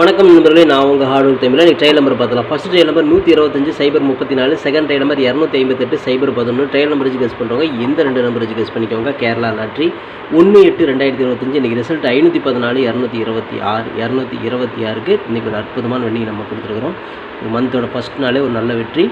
வணக்கம் நண்பர்களே, நான் உங்கள் ஹார்ட்வேர் தமிழில் நீங்கள் ட்ரையல் நம்பர் பார்த்துக்கலாம். First trial number 125 034, second trial number 258 011. Trial number வச்சு கெஸ் பண்ணுறவங்க இந்த ரெண்டு நம்பர் வச்சு கெஸ் பண்ணிக்கோங்க. கேரளா லாட்ரி 1/8/2025. இன்றைக்கி ரிசல்ட் 514 226 226க்கு இன்றைக்கி ஒரு அற்புதமான வெற்றி நம்ம கொடுத்துருக்குறோம். மந்தோட ஃபஸ்ட் நாளே ஒரு நல்ல வெற்றி.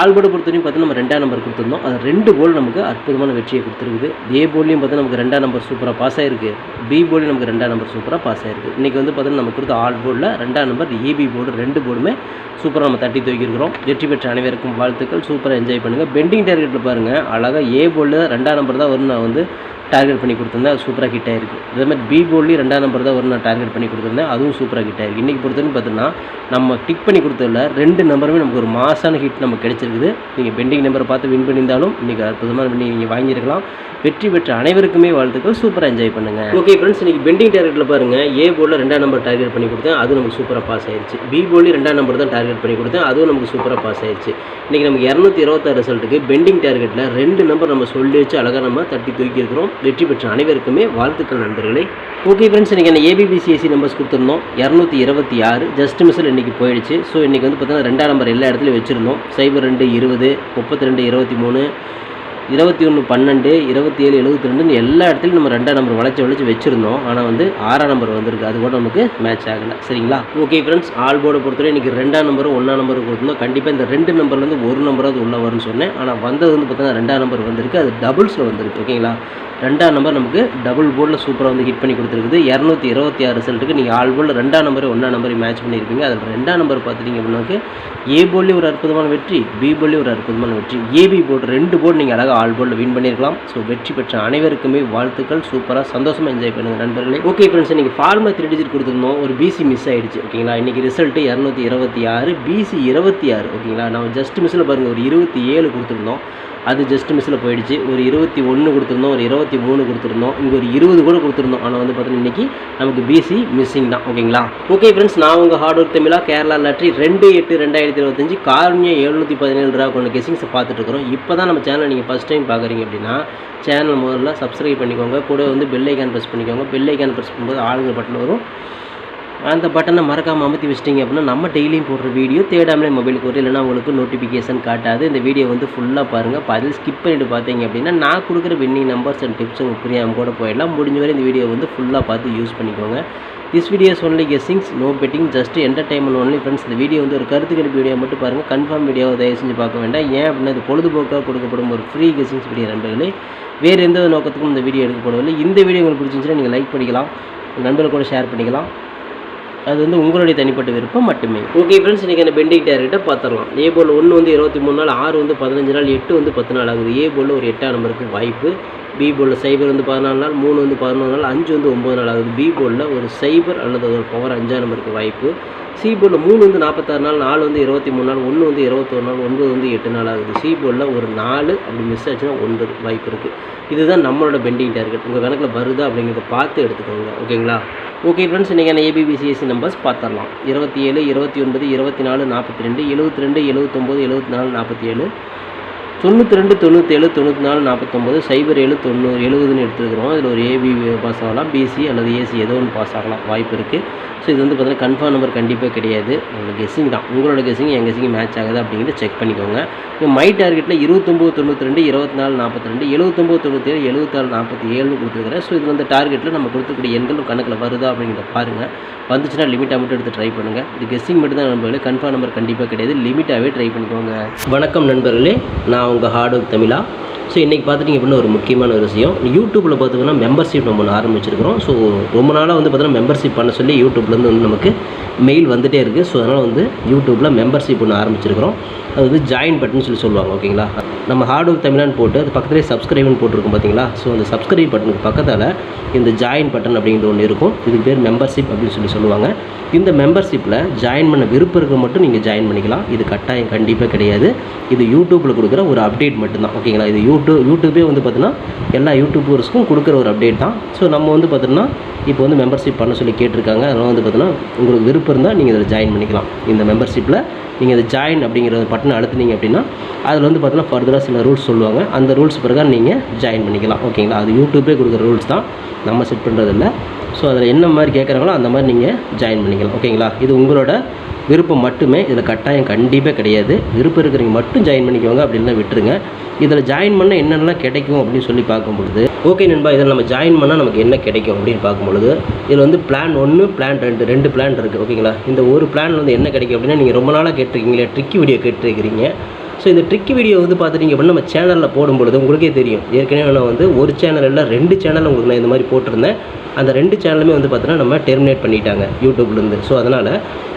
ஆல்போர்டை பொறுத்தவரையும் பார்த்தா நம்ம 2ஆம் நம்பர் கொடுத்துருந்தோம். அது 2 போல் நமக்கு அற்புதமான வெற்றியை கொடுத்துருக்குது. ஏ போர்ட்லையும் பார்த்தா நமக்கு 2ஆம் நம்பர் சூப்பராக பாஸ் ஆகிருக்கு. பி போர்ட்லையும் நமக்கு 2ஆம் நம்பர் சூப்பராக பாஸ் ஆகிருக்கு. இன்றைக்கி வந்து பார்த்தீங்கன்னா நம்ம கொடுத்த ஆல் போர்டில் 2ஆம் நம்பர் ஏபி போர்டு 2 போர்டுமே சூப்பராக நம்ம தட்டி தூக்கியிருக்கிறோம். வெற்றி பெற்ற அனைவருக்கும் வாழ்த்துக்கள். சூப்பராக என்ஜாய் பண்ணுங்கள். பெண்டிங் டார்கெட்டில் பாருங்கள், அழகாக ஏ போர்டில் 2ஆம் நம்பர் தான் வரும். நான் வந்து டார்கெட் பண்ணி கொடுத்துருந்தேன், அது சூப்பராக ஹிட் ஆகிருக்கு. அதேமாதிரி பி போர்ட்லேயும் 2ஆம் நம்பர் தான் வரும். நான் டார்கெட் பண்ணி கொடுத்துருந்தேன், அதுவும் சூப்பராக ஹிட் ஆகிருக்கு. இன்றைக்கி பொறுத்தவரைக்கும் பார்த்தீங்கன்னா நம்ம டிக் பண்ணி கொடுத்ததில் 2 நம்பருமே நமக்கு ஒரு மாசான ஹிட் நமக்கு கிடைச்சிருக்குது. நீங்கள் பெண்டிங் நம்பரை பார்த்து வின் பண்ணியிருந்தாலும் இன்றைக்கி அற்புதமான வின் நீங்கள் வாங்கியிருக்கலாம். வெற்றி பெற்ற அனைவருக்குமே வாழ்த்துக்கள். சூப்பராக என்ஜாய் பண்ணுங்கள். ஓகே ஃப்ரெண்ட்ஸ், இன்றைக்கி பெண்டிங் டார்கெட்டில் பாருங்கள், ஏ போர்டில் 2ஆம் நம்பர் டார்கெட் பண்ணி கொடுத்தேன், அதுவும் நமக்கு சூப்பராக பாஸ் ஆயிடுச்சு. பி போர்ட்லேயும் 2ஆம் நம்பர் தான் டார்கெட் பண்ணி கொடுத்தேன், அதுவும் நமக்கு சூப்பராக பாஸ் ஆயிடுச்சு. இன்றைக்கி நமக்கு 226 ரிசல்ட்டுக்கு பெண்டிங் டார்கெட்டில் 2 நம்பர் நம்ம சொல்லி வச்சு அழகாக நம்ம தட்டி தூக்கியிருக்கிறோம். வெற்றி பெற்ற அனைவருக்குமே வாழ்த்துக்கள் நண்பர்களே. ஓகே ஃப்ரெண்ட்ஸ், இன்றைக்கி என்ன ஏபிபிசிஎஸ்சி நம்பர்ஸ் கொடுத்துருந்தோம். 226 ஜஸ்ட் மிஸ்ஸில் இன்றைக்கி போயிடுச்சு. ஸோ இன்றைக்கி வந்து பார்த்தீங்கன்னா 2ஆம் நம்பர் எல்லா இடத்துலையும் வச்சுருந்தோம். 02 20 32 23 21 12 27 72 எல்லா இடத்துலையும் நம்ம 2ஆம் நம்பர் வளைச்சி வச்சுருந்தோம். ஆனால் வந்து 6ஆம் நம்பர் வந்திருக்கு, அது கூட நமக்கு மேட்ச் ஆகலை. சரிங்களா? ஓகே ஃப்ரெண்ட்ஸ், ஆல் போர்டை பொறுத்தவரை இன்றைக்கி 2ஆம் நம்பரும் 1ஆம் நம்பரும் கொடுத்துருந்தோம். கண்டிப்பாக இந்த 2 நம்பர்லேருந்து ஒரு நம்பராவது உள்ளே வரும்னு சொன்னேன். ஆனால் வந்தது வந்து பார்த்தீங்கன்னா 2ஆம் நம்பர் வந்திருக்கு, அது டபுள்ஸில் வந்திருக்கு. ஓகேங்களா? 2ஆம் நம்பர் நமக்கு டபுள் போர்டில் சூப்பராக வந்து ஹிட் பண்ணி கொடுத்துருக்குது. 226 ரிசல்ட்டுக்கு நீங்கள் ஆல் போர்டில் 2ஆம் நம்பர் 1ஆம் நம்பரை மேட்ச் பண்ணியிருப்பீங்க. அதில் 2ஆம் நம்பர் பார்த்துட்டிங்க அப்படின்னாக்க ஏ போர்ட்லேயும் ஒரு அற்புதமான வெற்றி, பி போர்ட்லேயும் ஒரு அற்புதமான வெற்றி, ஏபி போர்டு 2 போர்டு நீங்கள் அழகாக ஆல் போர்டில் வின் பண்ணியிருக்கலாம். ஸோ வெற்றி பெற்ற அனைவருக்குமே வாழ்த்துக்கள். சூப்பராக சந்தோஷமாக என்ஜாய் பண்ணுங்கள் நண்பர்களே. ஓகே ஃப்ரெண்ட்ஸ், இன்றைக்கி ஃபார்முலா 3 டிஜிட் கொடுத்துருந்தோம், ஒரு பிசி மிஸ் ஆகிடுச்சு. ஓகேங்களா? இன்றைக்கி ரிசல்ட்டு 226 பிசி 26. ஓகேங்களா? நம்ம ஜஸ்ட் மிஸ்ஸில் பாருங்கள், ஒரு 27 கொடுத்துருந்தோம், அது ஜஸ்ட் மிஸ்ஸில் போயிடுச்சு. ஒரு 21 கொடுத்துருந்தோம், ஒரு 23 கொடுத்துருந்தோம், இங்கே ஒரு 20 கூட கொடுத்துருந்தோம். ஆனால் வந்து பார்த்தீங்கன்னா இன்றைக்கி நமக்கு பிசி மிஸ்ஸிங் தான். ஓகேங்களா? ஓகே ஃப்ரெண்ட்ஸ், நான் உங்கள் ஹார்ட்வேர் தமிழா கேரளா லாட்ரி 2/8/2025 கார்னியா 717 ரூபா கொண்ட கெஸிங்ஸை பார்த்துட்ருக்குறோம். இப்போ தான் நம்ம சேனலை நீங்கள் ஃபஸ்ட் டைம் பார்க்குறீங்க அப்படின்னா சேனல் முதல்ல சப்ஸ்கிரைப் பண்ணிக்கோங்க. கூட வந்து பெல் ஐக்கான் ப்ரெஸ் பண்ணிக்கோங்க. பெல் ஐக்கான் ப்ரெஸ் பண்ணும்போது ஆளுங்க பட்டன் வரும், அந்த பட்டனை மறக்காமல் அமுத்தி வச்சிட்டிங்க அப்படின்னா நம்ம டெய்லியும் போடுற வீடியோ தேடாமலே மொபைலுக்கு வரும். இல்லைனா உங்களுக்கு நோட்டிஃபிகேஷன் காட்டாது. இந்த வீடியோ வந்து ஃபுல்லாக பாருங்கள். அதில் ஸ்கிப் பண்ணிவிட்டு பார்த்தீங்க அப்படின்னா நான் கொடுக்குற வின்னிங் நம்பர்ஸ் அண்ட் டிப்ஸ் உங்களுக்கு புரியாமல் கூட போயிடலாம். முடிஞ்ச வரை இந்த வீடியோ வந்து ஃபுல்லாக பார்த்து யூஸ் பண்ணிக்கோங்க. This videos only guessings, no betting, just entertainment only friends. இந்த வீடியோ வந்து ஒரு கருத்து கணிப்பு வீடியோ மட்டும் பாருங்கள். கன்ஃபார்ம் வீடியோவை தயவு செஞ்சு பார்க்க வேண்டாம். ஏன் அப்படின்னா இது பொழுதுபோக்காக கொடுக்கப்படும் ஒரு ஃப்ரீ கெஸ்ஸிங்ஸ் வீடியோ நண்பர்களே. வேறு எந்த நோக்கத்துக்கும் இந்த வீடியோ எடுக்கப்படவில்லை. இந்த வீடியோ உங்களுக்கு பிடிச்சிருந்துச்சுன்னா நீங்கள் லைக் பண்ணிக்கலாம், நண்பர்கள் கூட ஷேர் பண்ணிக்கலாம். அது வந்து உங்களுடைய தனிப்பட்ட விருப்பம் மட்டுமே. ஓகே ஃப்ரெண்ட்ஸ், இன்றைக்கி அந்த பெண்டிங் டார்கெட்டை பார்த்துடலாம். ஏ போர்டில் 1 வந்து 23 நாள், 6 வந்து 15 நாள், 8 வந்து 10 நாள் ஆகுது. ஏ போர்டில் ஒரு 8ஆம் நம்பருக்கு வாய்ப்பு. பி போர்டில் 0 வந்து 14 நாள், 3 வந்து 11 நாள், 5 வந்து 9 நாள் ஆகுது. பி போர்டில் ஒரு 0 அல்லது ஒரு பவர் 5ஆம் நம்பருக்கு வாய்ப்பு. சி போர்டில் 3 வந்து 46 நாள், 4 வந்து 23 நாள், 1 வந்து 21 நாள், 9 வந்து 8 நாள் ஆகுது. சி போர்டில் ஒரு 4 அப்படி மிஸ் ஆச்சுன்னா 9 வாய்ப்பு இருக்குது. இதுதான் நம்மளோட பெண்டிங் டார்கெட். உங்கள் கணக்கில் வருதா அப்படிங்கிறத பார்த்து எடுத்துக்கோங்க. ஓகேங்களா? ஓகே ஃப்ரெண்ட்ஸ், இன்றைக்கான ஏபிபிசிஎஸ்சி நம்பர்ஸ் பார்த்துடலாம். 27 29 24 42 72 79 74 47 92 97 94 49 07 90 70ன்னு எடுத்துருக்கிறோம். இதில் ஒரு ஏபி பாஸ் ஆகலாம், பிசி அல்லது ஏசி ஏதோ ஒன்று பாஸ் ஆகலாம், வாய்ப்பு இருக்குது. ஸோ இது வந்து பார்த்தீங்கன்னா கன்ஃபார்ம் நம்பர் கண்டிப்பாக கிடையாது. உங்களுக்கு கெஸ்ஸிங் தான். உங்களோட கெஸ்ஸிங் என் கெஸ்ஸிங் மேட்ச் ஆகுது அப்படிங்கிறத செக் பண்ணிக்கோங்க. மை டார்கெட்டில் 29 92 24 42 79 97 76 47ன்னு கொடுத்துருக்குறேன். ஸோ இது வந்து டார்கெட்டில் நம்ம கொடுத்துக்கூடிய எண்கள் கணக்கில் வருதா அப்படிங்கிறத பாருங்கள். வந்துச்சுன்னா லிமிட்டாக மட்டும் எடுத்து ட்ரை பண்ணுங்கள். இது கெஸ்ஸிங் மட்டும் தான் நண்பர்களே, கன்ஃபார்ம் நம்பர் கண்டிப்பாக கிடையாது. லிமிட்டாகவே ட்ரை பண்ணிக்கோங்க. வணக்கம் நண்பர்களே, நான் உங்கள் ஹார்ட்வேர் தமிழா. ஸோ இன்றைக்கி பார்த்துட்டிங்க அப்படின்னா ஒரு முக்கியமான ஒரு விஷயம், யூடியூப்பில் பார்த்திங்கன்னா மெம்பர்ஷிப் நம்ம ஒன்று ஆரம்பிச்சிருக்கிறோம். ஸோ ரொம்ப நாளாக வந்து பார்த்தீங்கன்னா மெம்பர்ஷிப் பண்ண சொல்லி யூடியூப்லேருந்து வந்து நமக்கு மெயில் வந்துகிட்டே இருக்குது. ஸோ அதனால் வந்து யூடியூப்பில் மெம்பர்ஷிப் ஒன்று ஆரம்பிச்சிருக்கிறோம். அது வந்து ஜாயின் பட்டன் சொல்லி சொல்லுவாங்க. ஓகேங்களா? நம்ம ஹார்ட்வேர் தமிழான்னு போட்டு அது பக்கத்துலேயே சப்ஸ்கிரைப்னு போட்டிருக்கோம் பார்த்தீங்களா? ஸோ அந்த சப்ஸ்கிரைப் பட்டனுக்கு பக்கத்தில் இந்த ஜாயின் பட்டன் அப்படிங்கிற ஒன்று இருக்கும். இதுக்கு பேர் மெம்பர்ஷிப் அப்படின்னு சொல்லி சொல்லுவாங்க. இந்த மெம்பர்ஷிப்பில் ஜாயின் பண்ண விருப்பம் இருக்க மட்டும் நீங்கள் ஜாயின் பண்ணிக்கலாம். இது கட்டாயம் கண்டிப்பாக கிடையாது. இது யூடியூப்பில் கொடுக்குற ஒரு அப்டேட் மட்டும்தான். ஓகேங்களா? இது யூடியூபே வந்து பார்த்தீங்கன்னா எல்லா யூடியூபர்ஸ்க்கும் கொடுக்குற ஒரு அப்டேட் தான். ஸோ நம்ம வந்து பார்த்தீங்கன்னா இப்போ வந்து மெம்பர்ஷிப் பண்ண சொல்லி கேட்டிருக்காங்க. அதனால் வந்து பார்த்தீங்கன்னா உங்களுக்கு விருப்பம் இருந்தால் நீங்கள் இதில் ஜாயின் பண்ணிக்கலாம். இந்த மெம்பர்ஷிப்பில் நீங்கள் இதை ஜாயின் அப்படிங்கிற பட்டனை அழுத்தினீங்க அப்படின்னா அதில் வந்து பார்த்தீங்கன்னா ஃபர்தராக சில ரூல்ஸ் சொல்லுவாங்க. அந்த ரூல்ஸ் பிரகாரம் நீங்கள் ஜாயின் பண்ணிக்கலாம். ஓகேங்களா? அது யூடியூபே கொடுக்குற ரூல்ஸ் தான், நம்ம செட் பண்ணுறதில்ல. ஸோ ஸோ அதில் என்ன மாதிரி கேட்குறாங்களோ அந்த மாதிரி நீங்கள் ஜாயின் பண்ணிக்கலாம். ஓகேங்களா? இது உங்களோட விருப்பம் மட்டுமே, இதில் கட்டாயம் கண்டிப்பாக கிடையாது. விருப்பம் இருக்கிறவங்க மட்டும் ஜாயின் பண்ணிக்கோங்க, அப்படின்னா விட்டுருங்க. இதில் ஜாயின் பண்ணால் என்னென்னலாம் கிடைக்கும் அப்படின்னு சொல்லி பார்க்கும்பொழுது, ஓகே நண்பா, இதில் நம்ம ஜாயின் பண்ணால் நமக்கு என்ன கிடைக்கும் அப்படின்னு பார்க்கும்பொழுது, இதில் வந்து பிளான் 1 பிளான் 2 பிளான் இருக்குது. ஓகேங்களா? இந்த ஒரு பிளான் வந்து என்ன கிடைக்கும் அப்படின்னா, நீங்கள் ரொம்ப நாளாக கேட்டிருக்கீங்களே, ட்ரிக்கி வீடியோ கேட்டிருக்கிறீங்க. ஸோ இந்த ட்ரிக்கி வீடியோ வந்து பார்த்துட்டிங்க அப்படின்னா நம்ம சேனலில் போடும்பொழுது உங்களுக்கே தெரியும். ஏற்கனவே நான் வந்து ஒரு சேனல் இல்லை 2 சேனல் உங்களுக்கு நான் இந்த மாதிரி போட்டிருந்தேன். அந்த 2 சேனலுமே வந்து பார்த்தீங்கன்னா நம்ம டெர்மினேட் பண்ணிட்டாங்க யூடியூப்லேருந்து. ஸோ அதனால்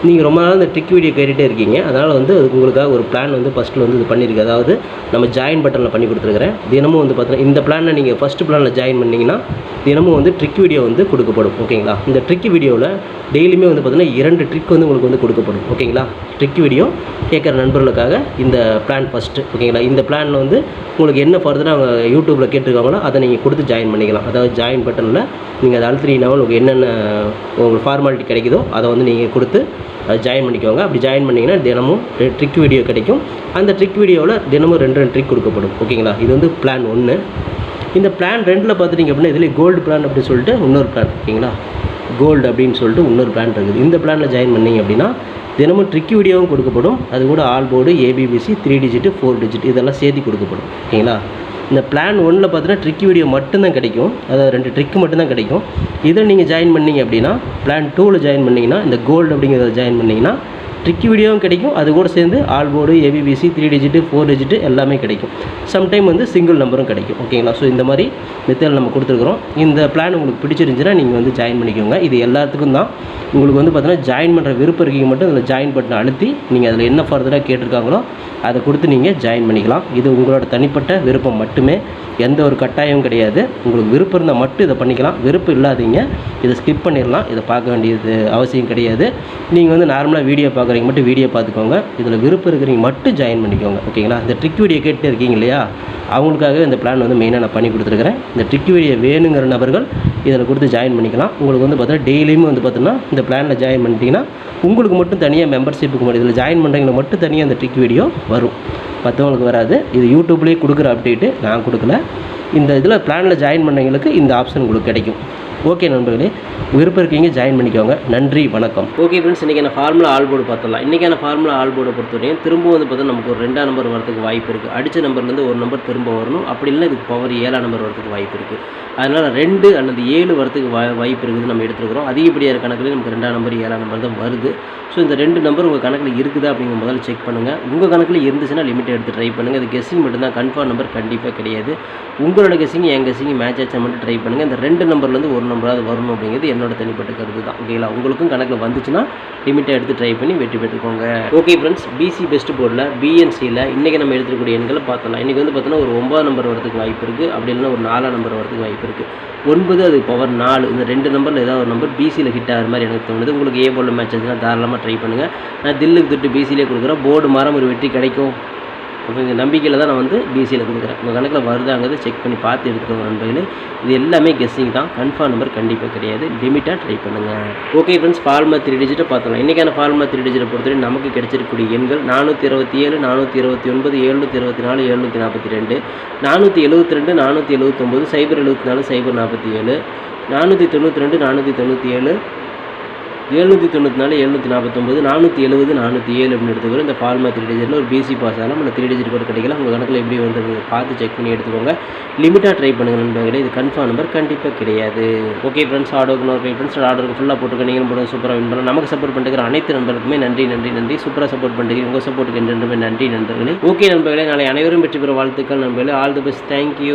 நீங்கள் ரொம்ப நாள் இந்த ட்ரிக் வீடியோ கேட்டுகிட்டே இருக்கீங்க. அதனால் வந்து அதுக்கு உங்களுக்காக ஒரு பிளான் வந்து ஃபஸ்ட்டில் வந்து இது பண்ணியிருக்கு. அதாவது நம்ம ஜாயின் பட்டனில் பண்ணி கொடுத்துருக்குறேன். தினமும் வந்து பார்த்தீங்கன்னா இந்த பிளானில் நீங்கள் ஃபஸ்ட்டு பிளானில் ஜாயின் பண்ணிங்கன்னா தினமும் வந்து ட்ரிக் வீடியோ வந்து கொடுக்கப்படும். ஓகேங்களா? இந்த ட்ரிக் வீடியோவில் டெய்லியுமே வந்து பார்த்தீங்கன்னா 2 ட்ரிக் வந்து உங்களுக்கு வந்து கொடுக்கப்படும். ஓகேங்களா? ட்ரிக் வீடியோ கேட்குற நண்பர்களுக்காக இந்த பிளான் ஃபஸ்ட்டு. ஓகேங்களா? இந்த பிளானில் வந்து உங்களுக்கு என்ன ஃபர்தராக அவங்க யூடியூப்பில் கேட்டிருக்காங்களோ அதை நீங்கள் கொடுத்து ஜாயின் பண்ணிக்கலாம். அதாவது ஜாயின் பட்டனில் நீங்கள் அதை அழுத்தினீங்கன்னா உங்களுக்கு என்னென்ன உங்களுக்கு ஃபார்மாலிட்டி கிடைக்குதோ அதை வந்து நீங்கள் கொடுத்து அதை ஜாயின் பண்ணிக்கோங்க. அப்படி ஜாயின் பண்ணிங்கன்னா தினமும் ட்ரிக் வீடியோ கிடைக்கும். அந்த ட்ரிக் வீடியோவில் தினமும் 2 ட்ரிக் கொடுக்கப்படும். ஓகேங்களா? இது வந்து பிளான் 1. இந்த பிளான் 2ல் பார்த்துட்டிங்க அப்படின்னா இதில் கோல்டு பிளான் அப்படின்னு சொல்லிட்டு இன்னொரு பிளான். ஓகேங்களா? கோல்டு அப்படின்னு சொல்லிட்டு இன்னொரு பிளான் இருக்குது. இந்த பிளானில் ஜாயின் பண்ணிங்க அப்படின்னா தினமும் ட்ரிக் வீடியோவும் கொடுக்கப்படும். அது கூட all board, ABBC, 3 digit 4 digit இதெல்லாம் சேர்த்து கொடுக்கப்படும். ஓகேங்களா? இந்த பிளான் 1ல் பார்த்தீங்கன்னா ட்ரிக் வீடியோ மட்டும்தான் கிடைக்கும். அதாவது 2 ட்ரிக் மட்டும்தான் கிடைக்கும். இதில் நீங்கள் ஜாயின் பண்ணிங்க அப்படின்னா பிளான் 2ல் ஜாயின் பண்ணிங்கன்னா இந்த கோல்டு அப்படிங்கிறத ஜாயின் பண்ணிங்கன்னா ட்ரிக் வீடியோவும் கிடைக்கும். அது கூட சேர்ந்து all board, ABBC, 3 digit 4 digit எல்லாமே கிடைக்கும். சம்டைம் வந்து சிங்கிள் நம்பரும் கிடைக்கும். ஓகேங்களா? ஸோ இந்த மாதிரி மெத்தட் நம்ம கொடுத்துருக்குறோம். இந்த பிளான் உங்களுக்கு பிடிச்சிருந்துச்சுன்னா நீங்கள் வந்து ஜாயின் பண்ணிக்கோங்க. இது எல்லாத்துக்கும் தான். உங்களுக்கு வந்து பார்த்தீங்கன்னா ஜாயின் பண்ணுற விருப்பம் இருக்கீங்க மட்டும் அதில் ஜாயின் பட்டனை அழுத்தி நீங்கள் அதில் என்ன ஃபர்தராக கேட்டிருக்காங்களோ அதை கொடுத்து நீங்கள் ஜாயின் பண்ணிக்கலாம். இது உங்களோட தனிப்பட்ட விருப்பம் மட்டுமே, எந்த ஒரு கட்டாயமும் கிடையாது. உங்களுக்கு விருப்பம் இருந்தால் மட்டும் இதை பண்ணிக்கலாம். விருப்பம் இல்லாதீங்க இதை ஸ்கிப் பண்ணிடலாம். இதை பார்க்க வேண்டியது அவசியம் கிடையாது. நீங்கள் வந்து நார்மலாக வீடியோ பார்க்குறீங்க மட்டும் வீடியோ பார்த்துக்கோங்க. இதில் விருப்பம் இருக்கிறீங்க மட்டும் ஜாயின் பண்ணிக்கோங்க. ஓகேங்களா? இந்த ட்ரிக் வீடியோ கேட்டு இருக்கீங்க இல்லையா, அவங்களுக்காகவே இந்த பிளான் வந்து மெயினாக நான் பண்ணி கொடுத்துருக்குறேன். இந்த ட்ரிக் வீடியோ வேணுங்கிற நபர்கள் இதில் கொடுத்து ஜாயின் பண்ணிக்கலாம். உங்களுக்கு வந்து பார்த்தீங்கன்னா டெய்லியுமே வந்து பார்த்தீங்கன்னா இந்த பிளானில் ஜாயின் பண்ணிட்டீங்கன்னா உங்களுக்கு மட்டும் தனியாக மெம்பர்ஷிப்புக்கு மட்டும் இதில் ஜாயின் பண்ணுறவங்களுக்கு மட்டும் தனியாக அந்த ட்ரிக் வீடியோ வரும், மற்றவங்களுக்கு வராது. இது யூடியூப்லேயே கொடுக்குற அப்டேட்டு, நான் கொடுக்கல. இந்த இதில் பிளானில் ஜாயின் பண்ணவங்களுக்கு இந்த ஆப்ஷன் உங்களுக்கு கிடைக்கும். ஓகே நண்பர்களே, விருப்பம் இருக்கீங்க ஜாயின் பண்ணிக்கோங்க. நன்றி, வணக்கம். ஓகே ஃப்ரெண்ட்ஸ், இன்றைக்கான ஃபார்முலா ஆல் போர்டு பார்த்துடலாம். இன்றைக்கான ஃபார்முலா ஆல் போர்டை பொறுத்தவரையும் திரும்ப வந்து பார்த்தா நமக்கு ஒரு 2ஆம் நம்பர் வரதுக்கு வாய்ப்பு இருக்குது. அடித்த நம்பர்லேருந்து ஒரு நம்பர் திரும்ப வரணும். அப்படி இல்லை இதுக்கு பவர் 7ஆம் நம்பர் வரதுக்கு வாய்ப்பு இருக்குது. அதனால் 2 அல்லது 7 வரதுக்கு வாய்ப்பு இருக்குது நம்ம எடுத்துருக்கிறோம். அதிகப்படியான கணக்கில் நமக்கு 2ஆம் நம்பர் 7ஆம் நம்பர் தான் வருது. ஸோ இந்த 2 நம்பர் உங்கள் கணக்கில் இருக்குதா அப்படிங்கிற முதல்ல செக் பண்ணுங்கள். உங்கள் கணக்கில் இருந்துச்சுன்னா லிமிட்டை எடுத்து ட்ரை பண்ணுங்கள். இது கெஸ்ஸிங் மட்டும்தான், கன்ஃபார்ம் நம்பர் கண்டிப்பாக கிடையாது. உங்களோட கெஸ்ஸிங் என் கெஸ்ஸிங் மேட்ச் ஆச்சா மட்டும் ட்ரை பண்ணுங்கள். இந்த 2 நம்பர்லேருந்து ஒரு நம்பராவது வரணும் அப்படிங்கிறது என்னோட தனிப்பட்ட கருத்து தான். ஓகேங்களா? உங்களுக்கும் கணக்கில் வந்துச்சுன்னா லிமிட்டை எடுத்து ட்ரை பண்ணி வெற்றி பெற்றுக்கோங்க. ஓகே ஃப்ரெண்ட்ஸ், BC பெஸ்ட் போர்டில் BNCயில் இன்றைக்கி நம்ம எடுத்துக்கூடிய எண்களை பார்த்தலாம். இன்றைக்கி வந்து பார்த்தோன்னா ஒரு 9ஆம் நம்பர் வரதுக்கு வாய்ப்பு இருக்குது. அப்படி இல்லைன்னா ஒரு 4ஆம் நம்பர் வரதுக்கு வாய்ப்பு இருக்குது. 9 அது பவர் 4. இந்த 2 நம்பரில் ஏதாவது ஒரு நம்பர் BCயில் ஹிட் ஆகிற மாதிரி எனக்கு தோணுது. உங்களுக்கு A போர்டில் மேட்ச் ஆச்சுன்னா தாராளமாக ட்ரை பண்ணுங்கள். நான் தில்லுக்கு தொட்டு BCயிலே கொடுக்குறேன். போர்டு மாறம் ஒரு வெற்றி கிடைக்கும் அப்படிங்கிற நம்பிக்கையில் தான் நான் வந்து BCயில் கொடுக்குறேன். உங்கள் கணக்கில் வருதாங்கிறத செக் பண்ணி பார்த்து எடுத்துக்கோங்க நண்பர்களே. இது எல்லாமே கெஸ்ஸிங் தான், கன்ஃபார்ம் நம்பர் கண்டிப்பாக கிடையாது. லிமிட்டாக ட்ரை பண்ணுங்கள். ஓகே ஃப்ரெண்ட்ஸ், ஃபார்முலா 3 டிஜிட்டை பார்த்துக்கலாம். இன்றைக்கான ஃபார்முலா 3 டிஜிட்டை பொறுத்தவரை நமக்கு கிடைச்சிருக்கக்கூடிய எண்கள் 427, 429, 724, 742, 472, 479, 074, 047, 492, 497, 794, 749, 470, 407 அப்படின்னு எடுத்துக்கிறோம். இந்த ஃபார்முலா 3 டிஜிட்டில் ஒரு BC பாஸ் ஆகலாம், இல்லை 3 டிஜிட் கூட கிடைக்கலாம். உங்கள் கணக்கில் எப்படி வந்து பார்த்து செக் பண்ணி எடுத்துக்கோங்க. லிமிட்டாக ட்ரை பண்ணுங்கள் நண்பர்களே. இது கன்ஃபார்ம் நம்பர் கண்டிப்பாக கிடையாது. ஓகே ஃப்ரெண்ட்ஸ், ஆர்டருக்கு ஃப்ரெண்ட்ஸ் ஆர்டருக்கு ஃபுல்லாக போட்டுருக்க நீங்களும் போட்டு சூப்பராக வின் பண்ணலாம். நமக்கு சப்போர்ட் பண்ணுற அனைத்து நண்பர்களுக்குமே நன்றி நன்றி நன்றி. சூப்பராக சப்போர்ட் பண்ணுறீங்க. உங்கள் சப்போர்ட்டுக்கு என்றுமே நன்றி நண்பர்களே. ஓகே நண்பர்களே, நாளை அனைவரும் வெற்றி பெற வாழ்த்துக்கள் நண்பர்களே. All the best. தேங்க்யூ.